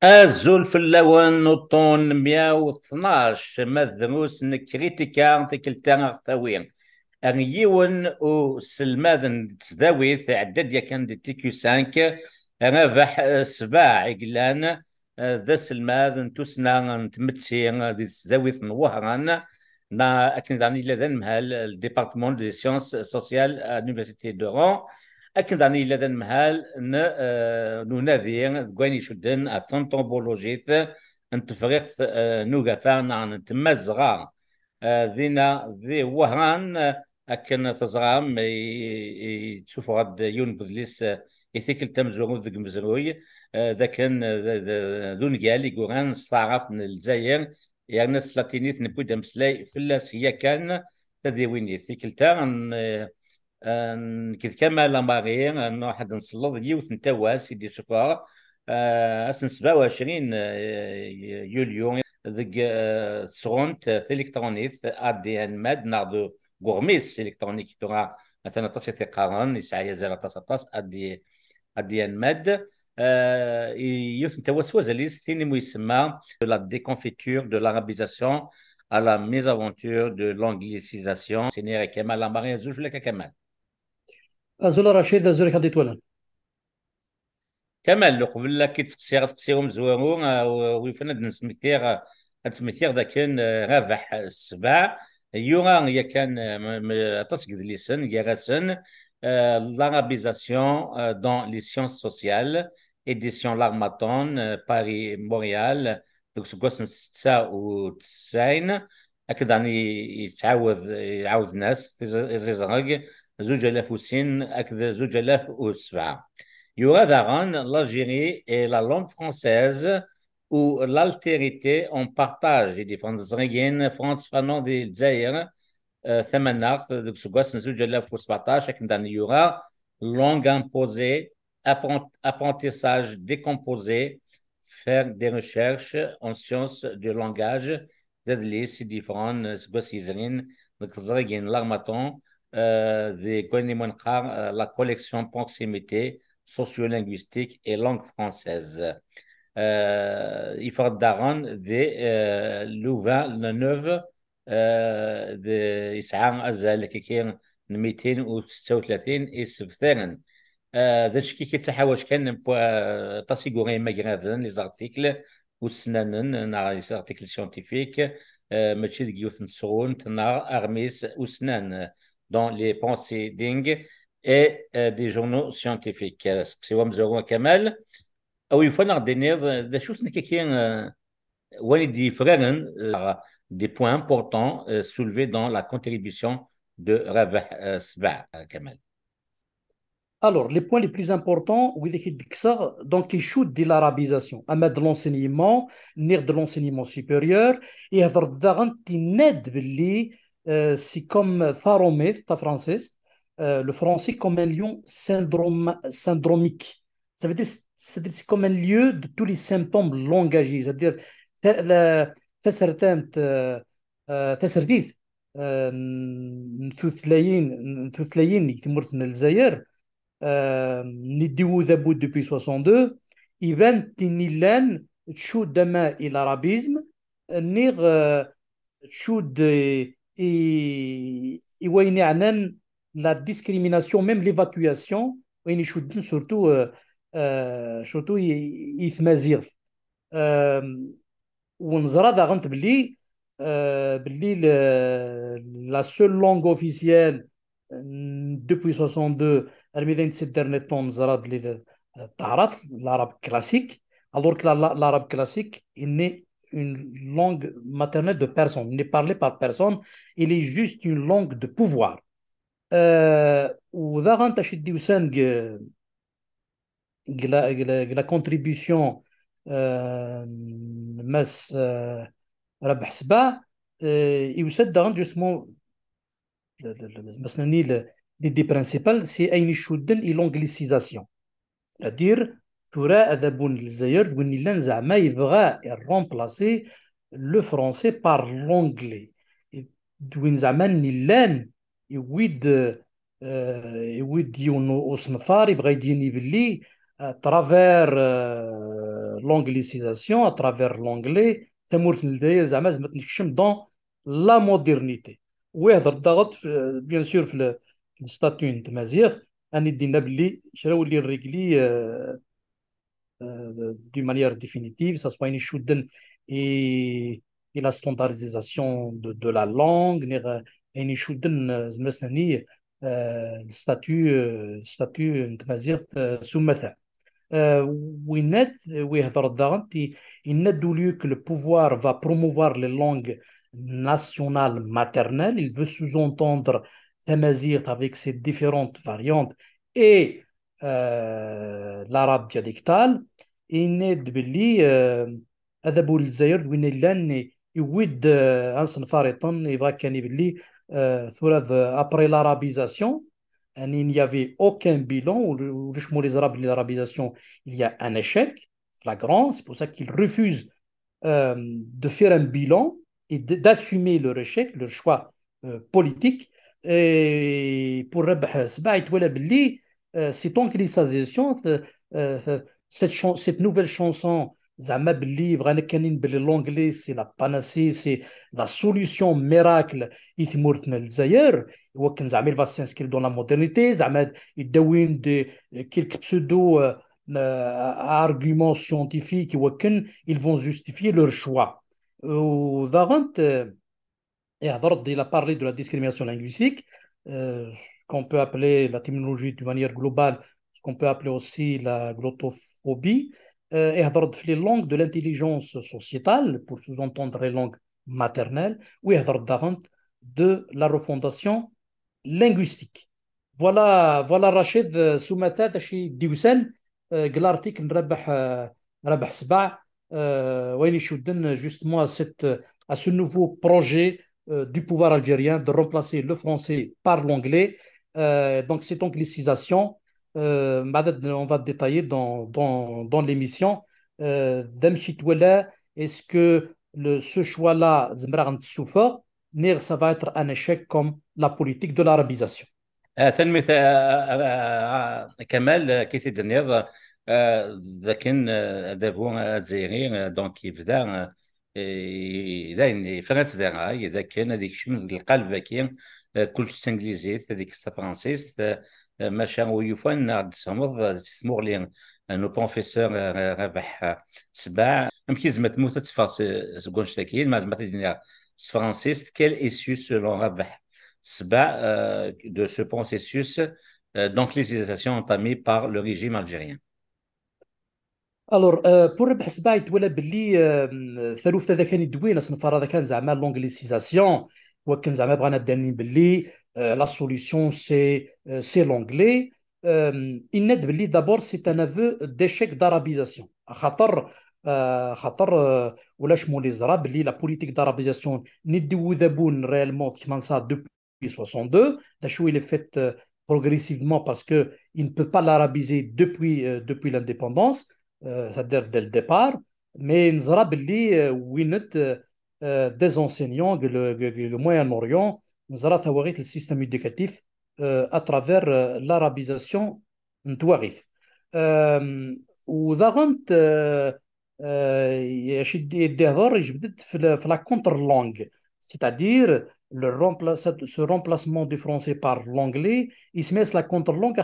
azul fell-awen uṭṭun 112 ma drus nekritika tikkelt-a aɣ-tawi ar yiwen uselmad n tesdawit iɛedda-d yakan di TQ5 Rabaḥ Sebaɛ yellan d aselmad n tussna n tmetti di tesdawit n Wehran akken daɣen yella d anemhal Département des Sciences Sociales à l'Université d'Oran akken daɣen yella d anemhal n unadi deg wayen icudden ɣef tanṭrobolojit n tefriɣt n ugafa neɣ n tmaziɣa dina di Wehran akken teẓram yettufeɣ-d yiwen n udlis i tikkelt amezwaru deg umezruy dakken d ungal i yuran staɛraf n Lezzayer yerna s tlatinit newwi-d ameslay fell-as hija kan tadiwinit tikkelt-a nekk d Kamal Amari nruḥ ad nselleḍ yiwet n tawas i d-isuffeɣ ass n 27 يوليو deg tesɣunt tilektrunit ADN mad neɣ d uɣmis ilektronik tura مثلا aṭas i t-iqqaren yesɛa azal aṭas ADN mad yiwet n tawas wazal-is tin i ysemma la déconfiture de l'arabisation à la mésaventure de l'anglicisation سينير كمال Amari زوج لك كمال أزول رشيد أزول كان ديتولا كمال لو قبل لك تقسيهم زوارو ويفنا نسمكير ذاك رابح السبع يورا يا كان تصق لسن يرسن l'arabisation dans les sciences sociales édition L'Harmattan Paris Montréal donc سكوس 96 أكيد يعني يعاود ناس يزرق 2000 أكيد 2007 Il y aura daran l'Algérie et la langue française où l'altérité en partage et différentes زغيين فرانس فانون دي الجزائر ثماناغ ديك سكواس نزوج 2017 كان il y aura langue imposée apprentissage décomposé faire des recherches en sciences du langage تدليس différents سكواس يزرين ديك الزغيين l'Harmattan دي كويني منقار la collection proximité sociolinguistique et langue française. يفرض داغون دي لوفان لنوف يسعى أزال كيكين 236 إسفترن ذا شكي كيتحاوش كان تصيغوري ماغراذن لي زارتيكل وسنانن نا لي زارتيكل سيونتيفيك ماشي ديك يوث نسغون نا أغميس وسنان dans les pensées dingues et des journaux scientifiques. سقسيوا مزورو كمال او يفنر دينير ذا شوتنا كيكين وين دي فرارن des points importants soulevés dans la contribution de Rabah Sba Kamal. Alors, les points les plus importants, donc, ils shootent de l'arabisation, à mettre de l'enseignement, de l'enseignement supérieur, et à c'est comme Tharometh, ta française, le français comme un lion syndromique. Ça veut dire c'est comme un lieu de tous les symptômes langagiers, c'est-à-dire تسرديث نتوثلايين كتمرت الجزائر نديو ذابود دوبي 62 يبان تنيلان تشود دما الى رابيزم نيغ تشود يوين عنان لا ديسكريميناسيون ميم ليفاكواسيون وين يشودن سورتو يثمازيغ ونزرا داغنت بلي la seule langue officielle depuis 62 الميدان انترنت نزرا بلي تعرف l'arabe classique alors que l'arabe classique il n'est une langue maternelle de personne, il n'est parlé par personne, il est juste une langue de pouvoir. وذا غنتشدي وسان la contribution مس ربح سبع يوسد غن جوستمون مثلا l'idée principale c'est أين يشودن l'anglicisation c'est-à-dire ترى أذبون الجزائر وين لان زعما يبغى remplacer le français par l'anglais وين زعما لان يويد يويد يون وصنفار يبغى يديني باللي ترافير l'anglicisation à travers l'anglais تمورت لدايا زعما زعما تنكشم دون لا مودرنيتي ويهضر ضغط بيان سور في الستاتيو نتا مزيغ اني دينا باللي شرا ولي الرجلي d'une manière définitive, ça soit une chouden et la standardisation de la langue, une chouden مثلا statut نتمازيغ sous مثلا ويهضر ضغط il n'a lieu que le pouvoir va promouvoir les langues nationales maternelles, il veut sous-entendre Tamazight avec ses différentes variantes et l'arabe dialectal يناد باللي هذا بول الجزائر وين لان يود انسن فارطا يبغى كان يبلي ثلاث ابري لارابيزاسيون يعني il n'y avait aucun bilan ou l'arabisation il y a un échec flagrant c'est pour ça qu'il refuse de faire un bilan et d'assumer leur échec leur choix politique et pour ربح سبع يتولى باللي cette anglicisation cette nouvelle chanson زعما باللي بغانا كانين باللي l'anglais c'est la panacée c'est la solution miracle يثمرتنا للجزائر وكان زعما il va s'inscrire dans la modernité زعما يدوين de quelques pseudo arguments scientifiques وكان ils vont justifier leur choix وضغنت il a parlé de la discrimination linguistique qu'on peut appeler la terminologie de manière globale ce qu'on peut appeler aussi la glottophobie et les langues de l'intelligence sociétale pour sous-entendre les langues maternelles ou de la refondation linguistique. Voilà Rachid Soumata تشي ديوسان l'article ربح سبع وين يشدن justement à ce nouveau projet du pouvoir algérien de remplacer le français par l'anglais. Donc cette anglicisation on va détailler dans l'émission. Est-ce que ce choix-là, ça va être un échec comme la politique de l'arabisation? تنمية كمال كيف الدنيا لكن دافون الجزائري دونك يبدا إذا فرنسا دارها إذا كان هذيك شمن القلب كاين كل انجليزيت هذيك فرنسيس ماشا ويفان صمد تسمور لي انو بروفيسور ربح سبع يمكن زعما تموت تفاص سكون شتاكين ما زعما تدينا فرنسيس كيل ايسيو سولون ربح سبع de ce processus d'anglicisation entamé par le régime algérien. الور بور ربح سبع يتولى باللي ثالوث هذا كان يدوين اصنفار هذا كان زعما لونغليسيزاسيون وكان زعما بغانا دانين باللي لا سوليسيون سي لونغلي يناد باللي دابور سي ان افو ديشيك d'arabisation خاطر ولا شمولي زرا باللي لا بوليتيك d'arabisation نديو ذابون ريالمون كيما نصا دوبي 62 دا شو il est fait progressivement parce que il ne peut pas l'arabiser depuis l'indépendance c'est-à-dire dès le départ mais نزرا باللي وينت des enseignants le Moyen-Orient نزرا ثواريت السيستم éducatif à travers l'arabisation نتواغيث وضغنت يدي هضر يجبدت في la contre-langue c'est-à-dire ce remplacement du français par l'anglais il se met la contre-langue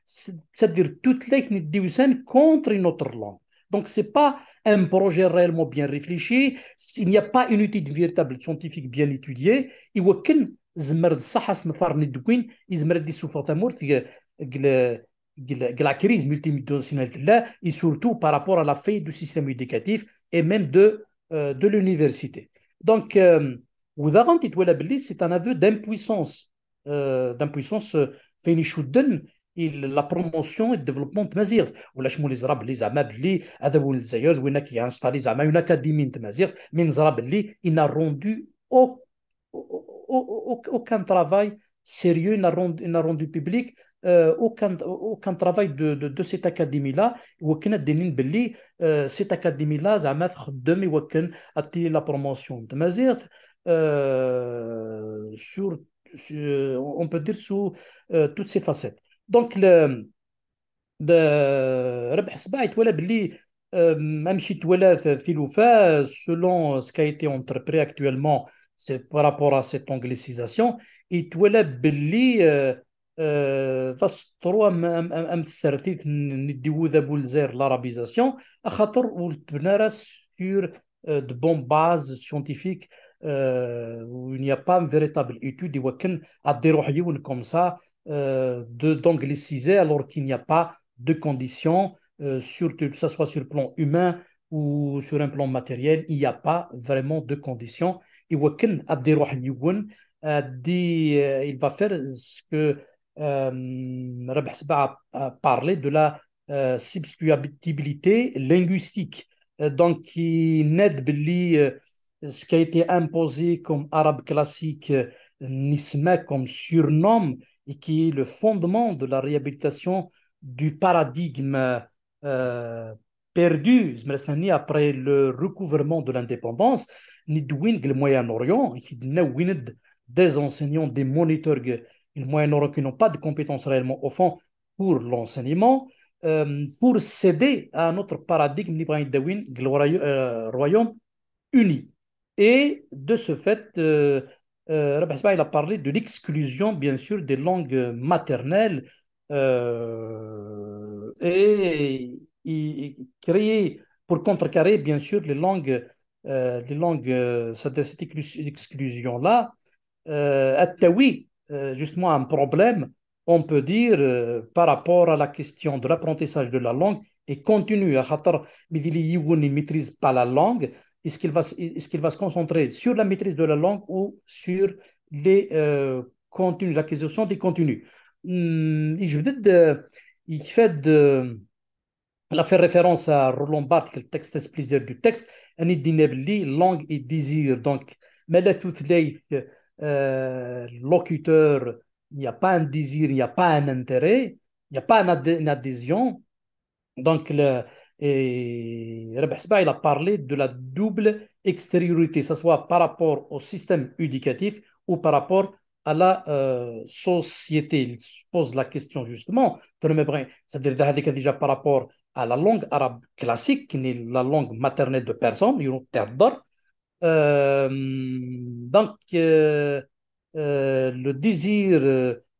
c'est-à-dire toute les divisions contre une autre langue donc c'est pas un projet réellement bien réfléchi s'il n'y a pas une étude véritable scientifique bien étudiée il y a aucun زمرد صح اسمفار ندوين يزمرد دي سوفا تامور la crise multidimensionnelle là et surtout par rapport à la faille du système éducatif et même de l'université donc وذا تتولى باللي c'est un aveu d'impuissance فين يشدن la promotion et le développement تمازيغ ولا شمول يزرا باللي زعما باللي هذا هو الجزائر وين كيانستالي زعما اون اكاديمي تمازيغ من زرا باللي il n'a rendu aucun travail sérieux, il n'a rendu public aucun travail de cette académie-là. وكنا دايرين باللي cette académie-là زعما تخدم يوكن اتي لا بروموسيون تمازيغ sur on peut dire sous toutes ces facettes. Donc ربح سبع يتولى باللي même si Toualet Filoufa, selon ce qui a été entrepris actuellement, c'est par rapport à cette anglicisation, et Toualet Belli, فسطروا أم تسرتيت نديو ذا بولزير l'arabisation خاطر ولتبنى sur de bonnes bases scientifiques où il n'y a pas une véritable étude وكن أديروا حيون comme ça d'angliciser alors qu'il n'y a pas de conditions surtout que ce soit sur le plan humain ou sur un plan matériel, il n'y a pas vraiment de conditions. Et il va faire ce que Rabah Sba a parlé de la substituabilité linguistique. Donc, il n'aide ce qui a été imposé comme arabe classique, nisma comme surnom, et qui est le fondement de la réhabilitation du paradigme euh, perdu après le recouvrement de l'indépendance, Nidwin, le Moyen-Orient, des enseignants, des moniteurs, le Moyen-Orient qui n'ont pas de compétences réellement au fond pour l'enseignement, pour céder à un autre paradigme, le royaume uni. Et de ce fait, il a parlé de l'exclusion, bien sûr, des langues maternelles et créer, pour contrecarrer, bien sûr, cette exclusion-là, oui, justement, un problème, on peut dire, par rapport à la question de l'apprentissage de la langue et continue à khatar, il ne maîtrise pas la langue. Est-ce qu'il va se concentrer sur la maîtrise de la langue ou sur les contenus, l'acquisition des contenus? Il fait elle a fait référence à Roland Barthes, que le texte explique du texte, un langue et désir. Donc, mais locuteur, il n'y a pas un désir, il n'y a pas un intérêt, il n'y a pas une adhésion. Donc, Rabah Sba, il a parlé de la double extériorité, que ce soit par rapport au système éducatif ou par rapport à la société. Il se pose la question justement, c'est-à-dire déjà par rapport à la langue arabe classique, qui est la langue maternelle de personne, donc, le désir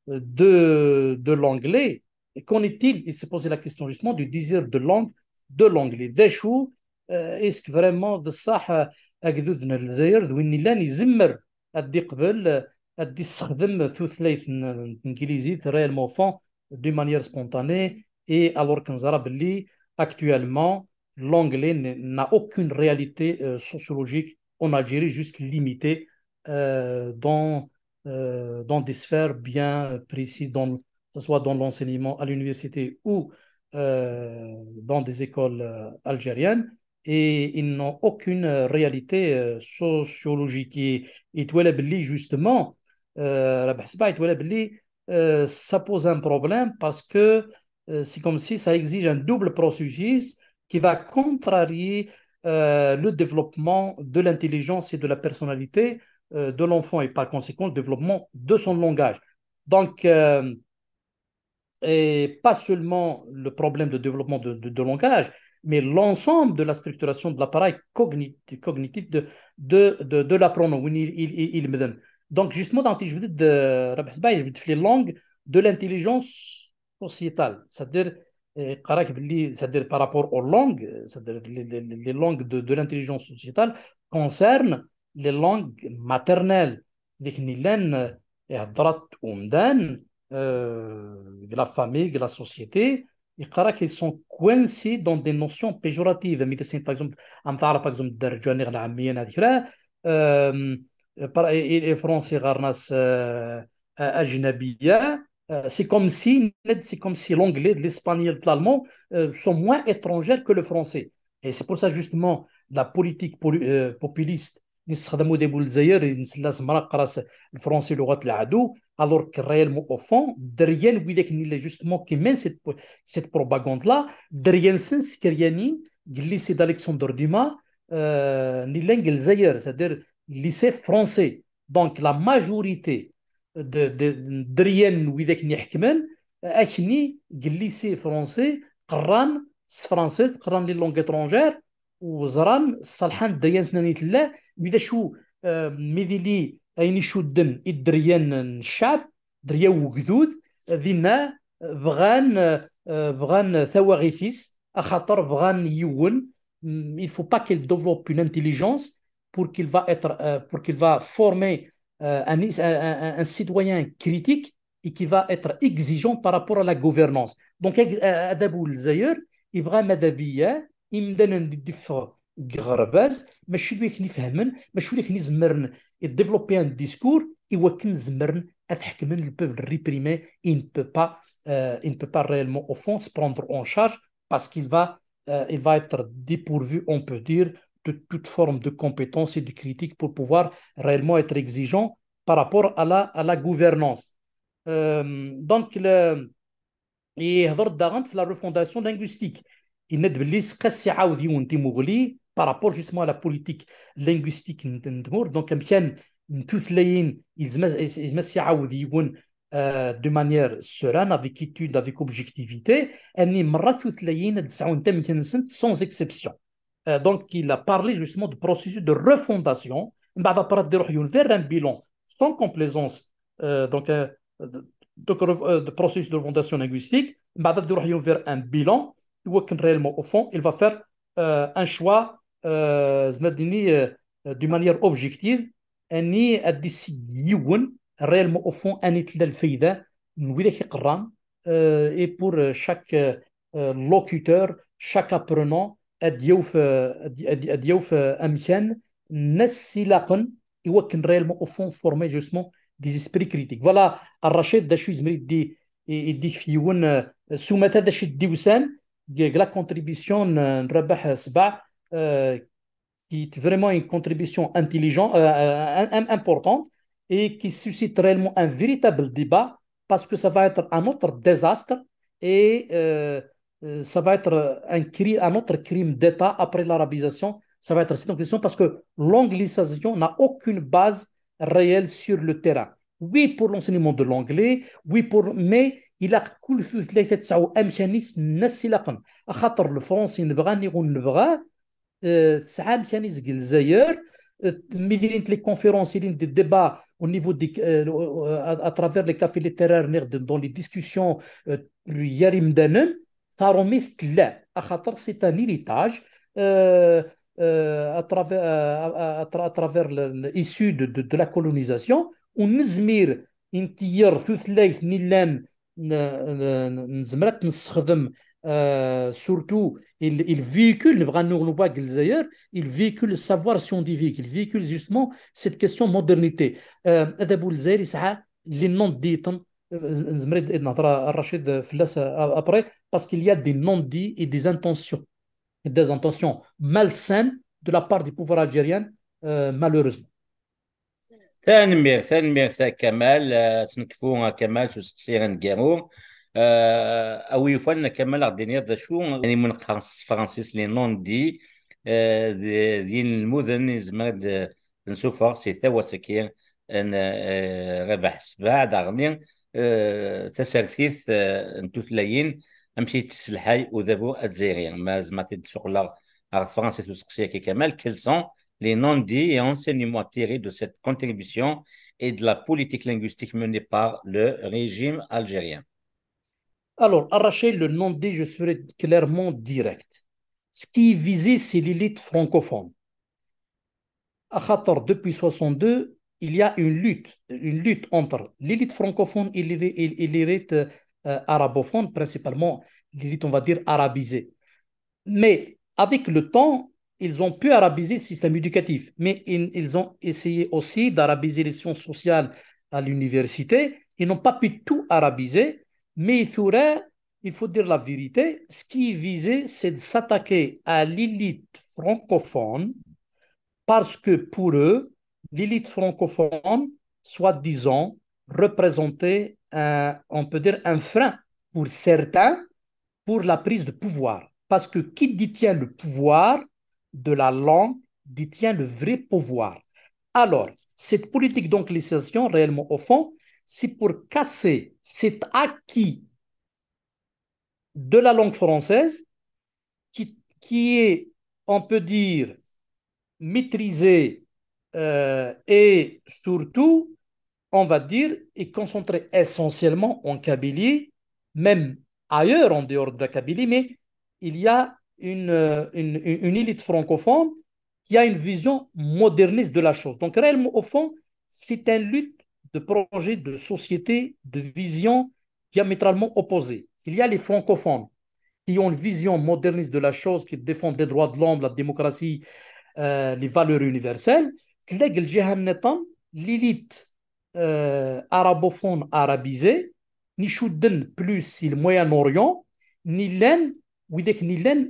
de l'anglais, qu'en est-il? Il s'est posé la question justement du désir de langue de l'anglais. D'echou, est-ce que vraiment de ça, أجدودنا الجزائر وين لان يزمر أدي قبل أدي يستخدم ثلاث إنجليزي réellement font de manière spontanée et alors qu'on zara باللي actuellement l'anglais n'a aucune réalité sociologique en Algérie, juste limitée dans des sphères bien précises, que ce soit dans l'enseignement à l'université ou dans des écoles algériennes, et ils n'ont aucune réalité sociologique. Et Touelebli, justement, ça pose un problème parce que c'est comme si ça exige un double processus qui va contrarier le développement de l'intelligence et de la personnalité de l'enfant et par conséquent le développement de son langage. Donc, et pas seulement le problème de développement de langage, mais l'ensemble de la structuration de l'appareil cognitif de l'apprenant. Donc, justement, dans je veux dire, les langues de l'intelligence sociétale, c'est-à-dire c'est-à-dire par rapport aux langues, c'est-à-dire les langues de l'intelligence sociétale concernent les langues maternelles. De la famille, de la société, et qu'ils sont coincés dans des notions péjoratives. Par exemple, par exemple, les Français, c'est comme si l'anglais, l'espagnol, l'allemand sont moins étrangers que le français. Et c'est pour ça, justement, la politique populiste, نستخدموا دي الجزائر نسلاس مرقرس الفرنسي لغه العدو alors que réellement au fond derrière ويداك اللي justement qui mène cette propagande là derrière sens كرياني lycée d'Alexandre Dumas ni langue الجزائر c'est-à-dire lycée français donc la majorité de derrière ويداك اللي يحكمن اكني lycée français قران فرانسيز تقران لي لونغ اترونجير وزران صالحان دريان سنانيت الله بدا شو ميديلي اين شو الدم الدريان الشعب دريا وجدود ذينا بغان ثواغيثيس اخاطر بغان يون il faut pas qu'il développe une intelligence pour qu'il va former un citoyen critique et qui va être exigeant par rapport à la gouvernance. Donc, Adabou Zayer, Ibrahim Adabia, إمدانا ندفع غرباز ماشي اللي نفهمن ماشي اللي نزمرن ديفلوبي ان ديسكور إوا نزمرن أتحكمن البوفل ريبريمي il ne peut pas réellement au fond se prendre en charge parce il va être dépourvu, on peut dire, de toute forme de compétence et de critique pour pouvoir réellement être exigeant par rapport à la gouvernance. Donc, يهضر داغنت في لا ريفونداسيون لينغويستيك يند باللي سقاس يعاود يونتي مغلي بارابور جوستمون على بوليتيك لينغويستيك ندمور دونك كان توثلاين يزمس يعاود يون دو مانيير سوران افيك ايتود افيك اوبجيكتيفيتي اني مرات توثلاين تسعون تم كنسنت سونز اكسبسيون دونك il a parlé justement de processus de refondation من بعد برا يروح يون فير ان بيلون سون كومبليزونس دونك de processus de refondation linguistique, vers un bilan, réellement, au fond, il va faire un choix d'une manière objective, et réellement, au fond, et pour chaque locuteur, chaque apprenant, réellement, au fond, former justement des esprits critiques. Voilà, الرشيد دا شو يزمر يدي فيون سومتا دا شي ديوسان لا كونتريبيسيون نربح 7 qui est vraiment une contribution intelligente, importante et qui suscite réellement un véritable débat parce que ça va être un autre désastre et ça va être un autre crime d'État après l'arabisation. Ça va être cette question parce que l'anglicisation n'a aucune base réelle sur le terrain. Oui, pour l'enseignement de l'anglais, oui, mais il a كل ثلاثة تسعة أمكانيس نسي لقن أخاطر الفرنسي نبغى نيغون نبغى تسعة أمكانيس الجزائر ميديرين لي كونفيرونس يدين دي ديبا au niveau des à travers les cafés littéraires dans les discussions ياريم دانن صاروا مثل لا أخاطر c'est un héritage à travers l'issue de la colonisation ونزمير انتير ثلاث نيلان نزمرات نستخدم surtout il véhicule نبغى نوبا الجزائر il véhicule le savoir scientifique il véhicule justement cette question modernité هذا بو الجزائر يسعى لي نون ديتن نزمرت نهضر الرشيد فلاس après parce qu'il y a des non-dits et des intentions malsaines de la part du pouvoir algérien malheureusement. ثانمير كمال تنكفو كمال شو سكسيرا نكارو او يفن كمال غدينير ذا شو يعني من فرانسيس لي نون دي ديال المدن زماد نسوفر سي ثوا سكير ان ربح سبع داغني تسرثيث نتوثلاين امشي تسلحاي وذابو اتزيريان ما زعما شغل فرانسيس وسكسير كمال كيل سون les non-dits et enseignements tirés de cette contribution et de la politique linguistique menée par le régime algérien. Alors, arracher le non-dit, je serai clairement direct. Ce qui est visé, c'est l'élite francophone. À Khatar, depuis 62, il y a une lutte entre l'élite francophone et l'élite arabophone, principalement l'élite, on va dire, arabisée. Mais avec le temps, ils ont pu arabiser le système éducatif, mais ils ont essayé aussi d'arabiser les sciences sociales à l'université. Ils n'ont pas pu tout arabiser, mais il faut dire la vérité, ce qui est visé, c'est de s'attaquer à l'élite francophone parce que pour eux, l'élite francophone, soi-disant, représentait, on peut dire, un frein pour certains pour la prise de pouvoir. Parce que qui détient le pouvoir de la langue détient le vrai pouvoir. Alors, cette politique d'anglicisation, réellement au fond, c'est pour casser cet acquis de la langue française qui est, on peut dire, maîtrisé et surtout, on va dire, est concentré essentiellement en Kabylie, même ailleurs en dehors de la Kabylie, mais il y a une élite francophone qui a une vision moderniste de la chose. Donc, réellement, au fond, c'est une lutte de projets, de société, de vision diamétralement opposées. Il y a les francophones qui ont une vision moderniste de la chose, qui défendent les droits de l'homme, la démocratie, les valeurs universelles. تلاقي الجهة النظام l'élite arabophone arabisée ni شدن plus le Moyen-Orient ni l'en وذاك ni l'en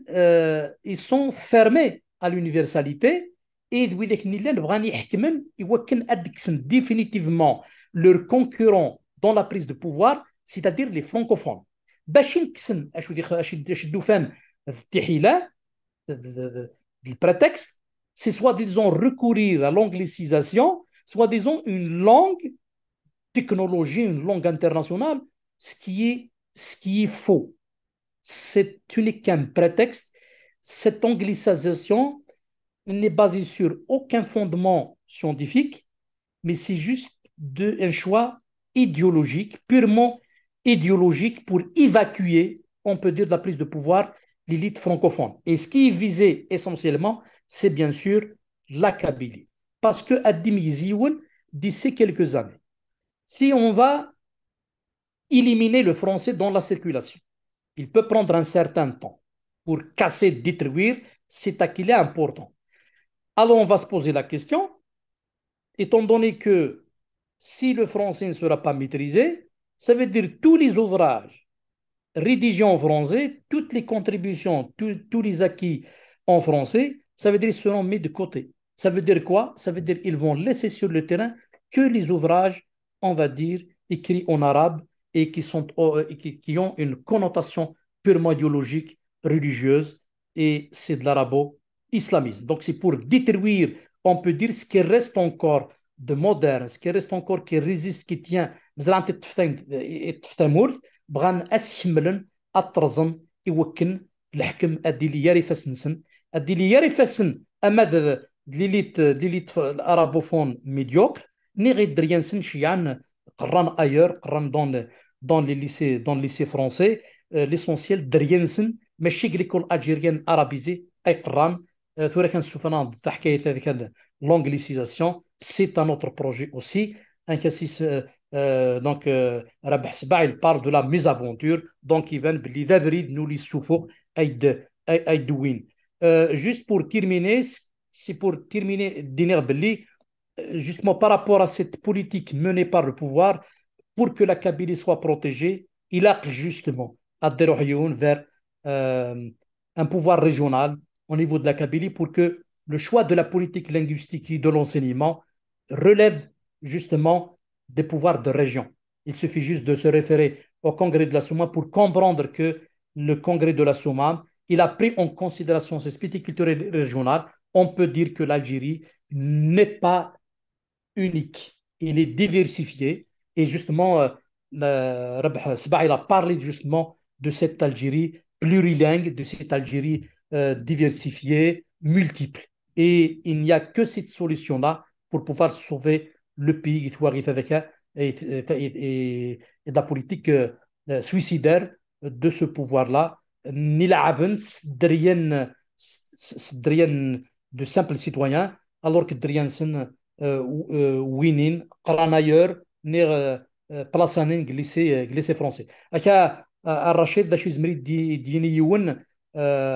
ils sont fermés à l'universalité et وذاك ni l'en بغان يحكمن يوكن أدكسن définitivement leurs concurrents dans la prise de pouvoir, c'est-à-dire les francophones. باش ينكسن اش يدو فهم التحيله البريتكست c'est soit disons recourir à l'anglicisation, soit disons une langue technologie, une langue internationale, ce qui est faux. C'est unique qu'un prétexte. Cette anglicisation n'est basée sur aucun fondement scientifique, mais c'est juste un choix idéologique, purement idéologique pour évacuer, on peut dire, de la prise de pouvoir l'élite francophone. Et ce qui est visé essentiellement, c'est bien sûr la Kabylie. Parce que Addim Yizioun, d'ici quelques années, si on va éliminer le français dans la circulation, il peut prendre un certain temps pour casser, détruire, c'est à qu'il est important. Alors on va se poser la question, étant donné que si le français ne sera pas maîtrisé, ça veut dire tous les ouvrages rédigés en français, toutes les contributions, tous les acquis en français, ça veut dire qu'ils seront mis de côté. Ça veut dire quoi? Ça veut dire qu'ils vont laisser sur le terrain que les ouvrages, on va dire, écrits en arabe et qui ont une connotation purement idéologique, religieuse, et c'est de l'arabo-islamisme. Donc c'est pour détruire, on peut dire, ce qui reste encore de moderne, ce qui reste encore qui résiste, qui tient, بغان اسحملن اطرزن يوكن الحكم ادي لي ياري فاسنسن ادي لي ياري فاسن اما ليليت الارابوفون ميديوكر ني غير دريانسن شيعان قران ايور قران دون لي ليسي فرونسي ليسونسيال دريانسن ماشي ليكول الجيريان ارابيزي اي قران ثورا كان سوفنا ضد حكايه هذيك لونغليسيزاسيون سي ان اوتر بروجي اوسي ان كاسيس donc ربح سبع il parle de la mésaventure donc يبان باللي ذا بريد نولي السفوق اي دوين juste pour terminer c'est pour terminer دينير باللي justement par rapport à cette politique menée par le pouvoir pour que la Kabylie soit protégée il a justement à Derohioun vers un pouvoir régional au niveau de la Kabylie pour que le choix de la politique linguistique et de l'enseignement relève justement des pouvoirs de région. Il suffit juste de se référer au congrès de la Soumam pour comprendre que le congrès de la Soumam, il a pris en considération ces spécificités culturelles régionales. On peut dire que l'Algérie n'est pas unique, il est diversifié. Et justement, Rabah Sba, il a parlé justement de cette Algérie plurilingue, de cette Algérie diversifiée, multiple. Et il n'y a que cette solution-là pour pouvoir sauver le pays et de la politique suicidaire de ce pouvoir-là. Nilabens, Drien de simples citoyens, alors que Driensen وينين قران ايور نير بلاصانين glissé français اكا الرشيد باش يزمري ديني يون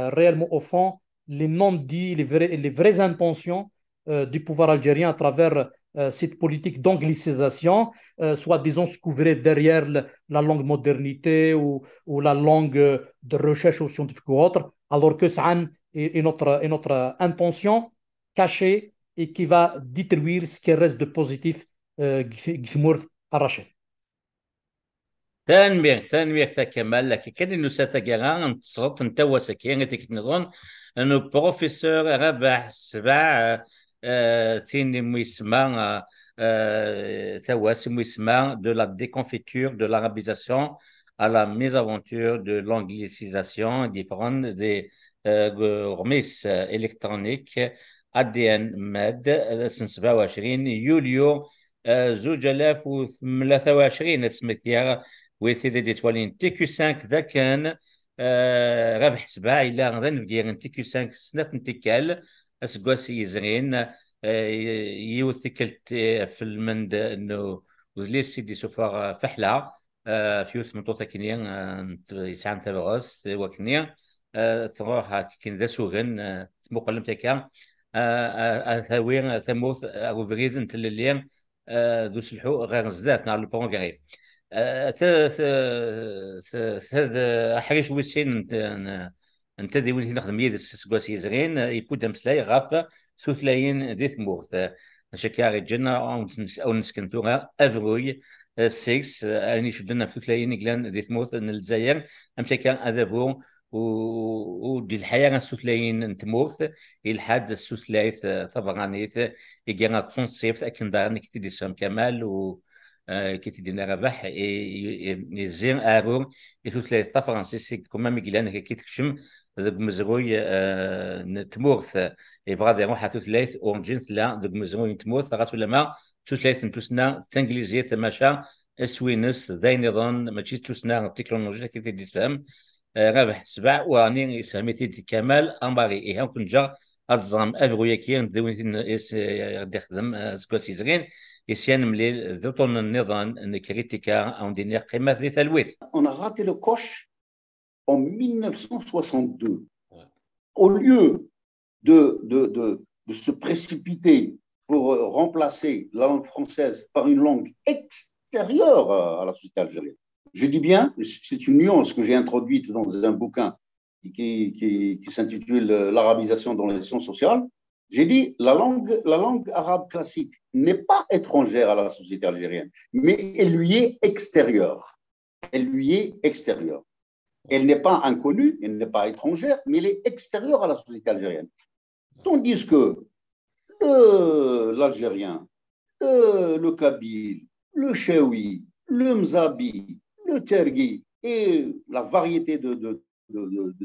réellement au fond les non dits les vraies intentions du pouvoir algérien à travers cette politique d'anglicisation soit disons se couvrir derrière la langue modernité ou la langue de recherche ou scientifique ou autre alors que ça a une autre intention cachée et qui va détruire ce qui reste de positif Gizmour arraché. ثانوية كمال لكن كان إنه ستجران تصرت أنت وسكين تكنظن إنه بروفيسور ربح سبع ثين ميسما ثواس ميسما de la déconfiture de l'arabisation à la mésaventure de l'anglicisation différente غميس إلكترونيك ADN ماد سن 27 يوليو 2023 سميتيا ويثيدي دي توالين تي كيو 5 ذا كان ربح 7 إلى غدا نبقى تي كيو 5 سنة نتكال أسقاسي يزرين يوثكلت في المند إنه وزليس سيدي سوفا فحلة في يوث مطوطة كنيا يسعن تبغس وكنيا تروح كين ذا سوغن مقلم تكا ثاوين ثموث أو فريزن تلليان ذو سلحو غير زدات نار البونغري حريش ويسين انت ذي وين نخدم يد السكواسي زغين يبود مسلاي غاف ثلاثين ذي ثموث شكاري جنة او نسكنتوها افروي 6 اني شدنا في ثلاثين جلان ذي ثموث ان الجزائر امشي كان اذابو ودي الحياة السوثلاين تموث الحاد السوثلايث ثبرانيث يجينا تصنصيف أكن دارني كتير سام كمال و كتير نربح يزين أرور السوثلايث فرنسي كمان مجلان كتكشم ذق مزروي تمورث يبغى يروح سوثلايث أورجين لا ذق مزروي تمورث راسو لما سوثلايث نتوسنا تنجليزية تماشا سوينس ذي نظام ماشي توسنا التكنولوجيا كتير ديسام رابح 7 واني سميتي كمال امباري ايه كنت جا الزام افغويا كي ندوين يخدم سكواسي زغين يسيان مليل ذوطن النظام كريتيكا او دينيا قيمه ذي ثلويث. On a raté le coche en 1962. Au lieu de se précipiter pour remplacer la langue française par une langue extérieure à la société algérienne. Je dis bien, c'est une nuance que j'ai introduite dans un bouquin qui s'intitule L'arabisation dans les sciences sociales. J'ai dit la langue arabe classique n'est pas étrangère à la société algérienne, mais elle lui est extérieure. Elle lui est extérieure. Elle n'est pas inconnue, elle n'est pas étrangère, mais elle est extérieure à la société algérienne. Tandis que l'algérien, le kabyle, le chewi, le mzabi, le tergui et la variété de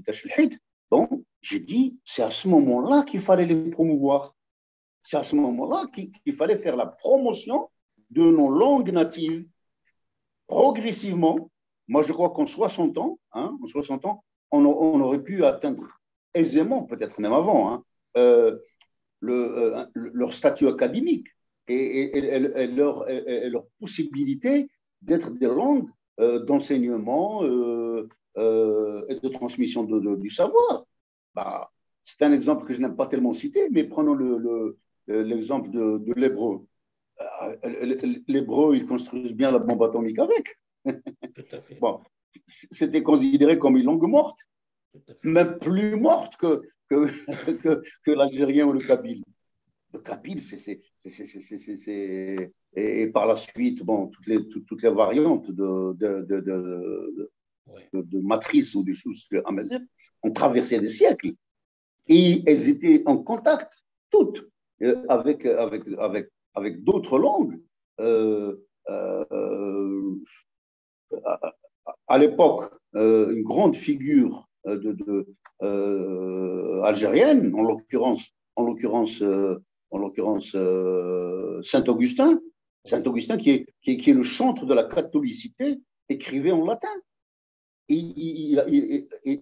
Tachelhit, bon, j'ai dit, c'est à ce moment-là qu'il fallait les promouvoir. C'est à ce moment-là qu'il fallait faire la promotion de nos langues natives progressivement. Moi, je crois qu'en 60 ans, on aurait pu atteindre aisément, peut-être même avant, leur statut académique et leur possibilité d'être des langues d'enseignement et de transmission du savoir. Bah, c'est un exemple que je n'aime pas tellement citer, mais prenons l'exemple de l'hébreu. L'hébreu, ils construisent bien la bombe atomique avec. Tout à fait. Bon, c'était considéré comme une langue morte, même plus morte que l'algérien ou le kabyle. Le kabyle, et par la suite, bon, toutes les variantes de matrice ou de choses amazigh ont traversé des siècles. Et elles étaient en contact, toutes, avec d'autres langues. À l'époque, une grande figure algérienne, en l'occurrence Saint-Augustin, qui est le chantre de la catholicité, écrivait en latin.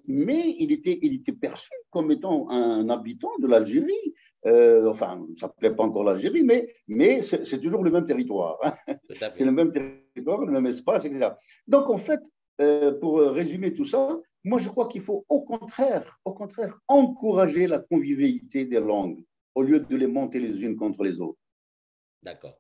Mais il était perçu comme étant un habitant de l'Algérie. Enfin, ça ne s'appelait pas encore l'Algérie, mais c'est toujours le même territoire. Hein. C'est le même territoire, le même espace, etc. Donc, en fait, pour résumer tout ça, moi, je crois qu'il faut au contraire, encourager la convivialité des langues au lieu de les monter les unes contre les autres. D'accord.